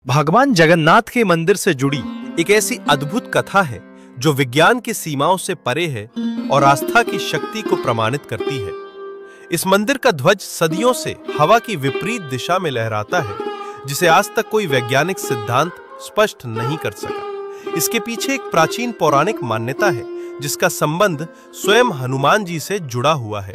भगवान जगन्नाथ के मंदिर से जुड़ी एक ऐसी अद्भुत कथा है जो विज्ञान की सीमाओं से परे है और आस्था की शक्ति को प्रमाणित करती है। इस मंदिर का ध्वज सदियों से हवा की विपरीत दिशा में लहराता है, जिसे आज तक कोई वैज्ञानिक सिद्धांत स्पष्ट नहीं कर सका। इसके पीछे एक प्राचीन पौराणिक मान्यता है जिसका संबंध स्वयं हनुमान जी से जुड़ा हुआ है।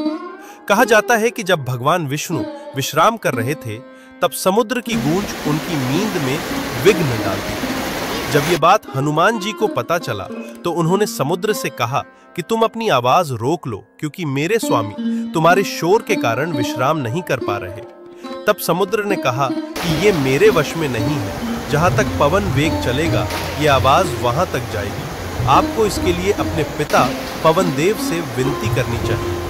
कहा जाता है कि जब भगवान विष्णु विश्राम कर रहे थे, तब समुद्र की गूंज उनकी नींद में विघ्न डालती थी। जब ये बात हनुमान जी को पता चला तो उन्होंने समुद्र से कहा कि तुम अपनी आवाज रोक लो, क्योंकि मेरे स्वामी तुम्हारे शोर के कारण विश्राम नहीं कर पा रहे। तब समुद्र ने कहा कि ये मेरे वश में नहीं है, जहां तक पवन वेग चलेगा ये आवाज वहां तक जाएगी। आपको इसके लिए अपने पिता पवन देव से विनती करनी चाहिए।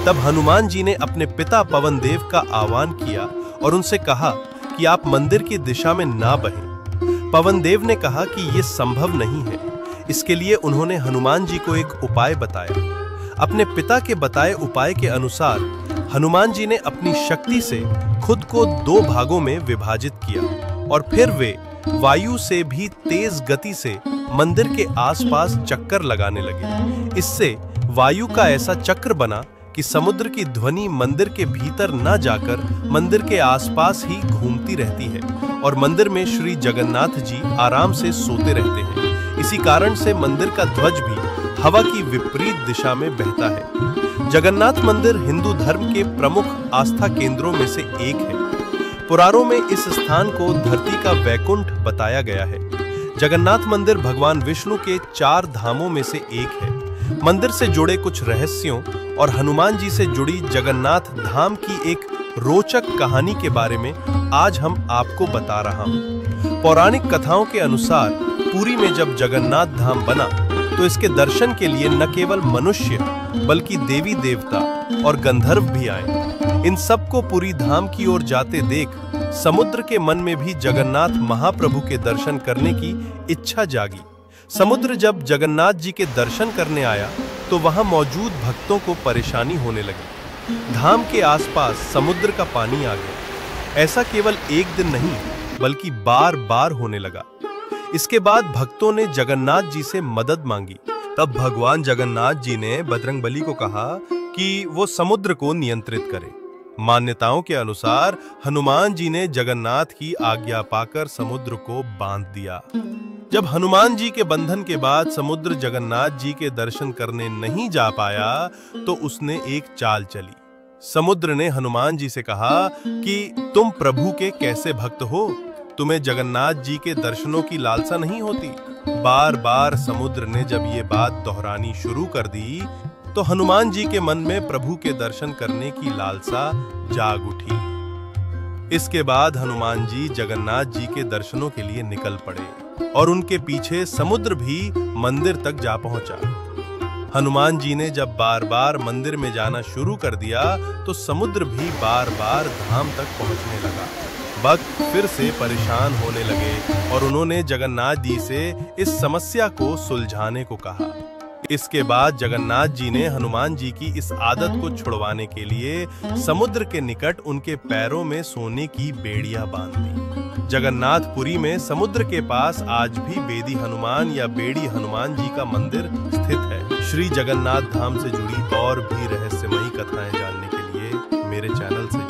तब हनुमान जी ने अपने पिता पवन देव का आह्वान किया और उनसे कहा कि आप मंदिर की दिशा में ना बहें। पवन देव ने कहा कि यह संभव नहीं है। इसके लिए उन्होंने हनुमान जी को एक उपाय बताया। अपने पिता के बताए उपाय के अनुसार हनुमान जी ने अपनी शक्ति से खुद को 2 भागों में विभाजित किया और फिर वे वायु से भी तेज गति से मंदिर के आसपास चक्कर लगाने लगे। इससे वायु का ऐसा चक्र बना कि समुद्र की ध्वनि मंदिर के भीतर न जाकर मंदिर के आसपास ही घूमती रहती है और मंदिर में श्री जगन्नाथ जी आराम से सोते रहते हैं। इसी कारण से मंदिर का ध्वज भी हवा की विपरीत दिशा में बहता है। जगन्नाथ मंदिर हिंदू धर्म के प्रमुख आस्था केंद्रों में से एक है। पुराणों में इस स्थान को धरती का वैकुंठ बताया गया है। जगन्नाथ मंदिर भगवान विष्णु के 4 धामों में से एक है। मंदिर से जुड़े कुछ रहस्यों और हनुमान जी से जुड़ी जगन्नाथ धाम की एक रोचक कहानी के बारे में आज हम आपको बता रहा हूं। पौराणिक कथाओं के अनुसार पुरी में जब जगन्नाथ धाम बना तो इसके दर्शन के लिए न केवल मनुष्य बल्कि देवी देवता और गंधर्व भी आए। इन सबको पुरी धाम की ओर जाते देख समुद्र के मन में भी जगन्नाथ महाप्रभु के दर्शन करने की इच्छा जागी। समुद्र जब जगन्नाथ जी के दर्शन करने आया तो वहां मौजूद भक्तों को परेशानी होने लगी। धाम के आसपास समुद्र का पानी आ गया। ऐसा केवल एक दिन नहीं बल्कि बार बार होने लगा। इसके बाद भक्तों ने जगन्नाथ जी से मदद मांगी। तब भगवान जगन्नाथ जी ने बजरंगबली को कहा कि वो समुद्र को नियंत्रित करे। मान्यताओं के अनुसार हनुमान जी ने जगन्नाथ की आज्ञा पाकर समुद्र को बांध दिया। जब हनुमान जी के बंधन के बाद समुद्र जगन्नाथ जी के दर्शन करने नहीं जा पाया तो उसने एक चाल चली। समुद्र ने हनुमान जी से कहा कि तुम प्रभु के कैसे भक्त हो, तुम्हें जगन्नाथ जी के दर्शनों की लालसा नहीं होती। बार बार समुद्र ने जब ये बात दोहरानी शुरू कर दी तो हनुमान जी के मन में प्रभु के दर्शन करने की लालसा जाग उठी। इसके बाद हनुमान जी जगन्नाथ जी के दर्शनों के लिए निकल पड़े और उनके पीछे समुद्र भी मंदिर तक जा पहुंचा। हनुमान जी ने जब बार बार मंदिर में जाना शुरू कर दिया तो समुद्र भी बार बार धाम तक पहुंचने लगा। भक्त फिर से परेशान होने लगे और उन्होंने जगन्नाथ जी से इस समस्या को सुलझाने को कहा। इसके बाद जगन्नाथ जी ने हनुमान जी की इस आदत को छुड़वाने के लिए समुद्र के निकट उनके पैरों में सोने की बेड़ियां बांध दी। जगन्नाथपुरी में समुद्र के पास आज भी बेदी हनुमान या बेड़ी हनुमान जी का मंदिर स्थित है। श्री जगन्नाथ धाम से जुड़ी और भी रहस्यमयी कथाएं जानने के लिए मेरे चैनल से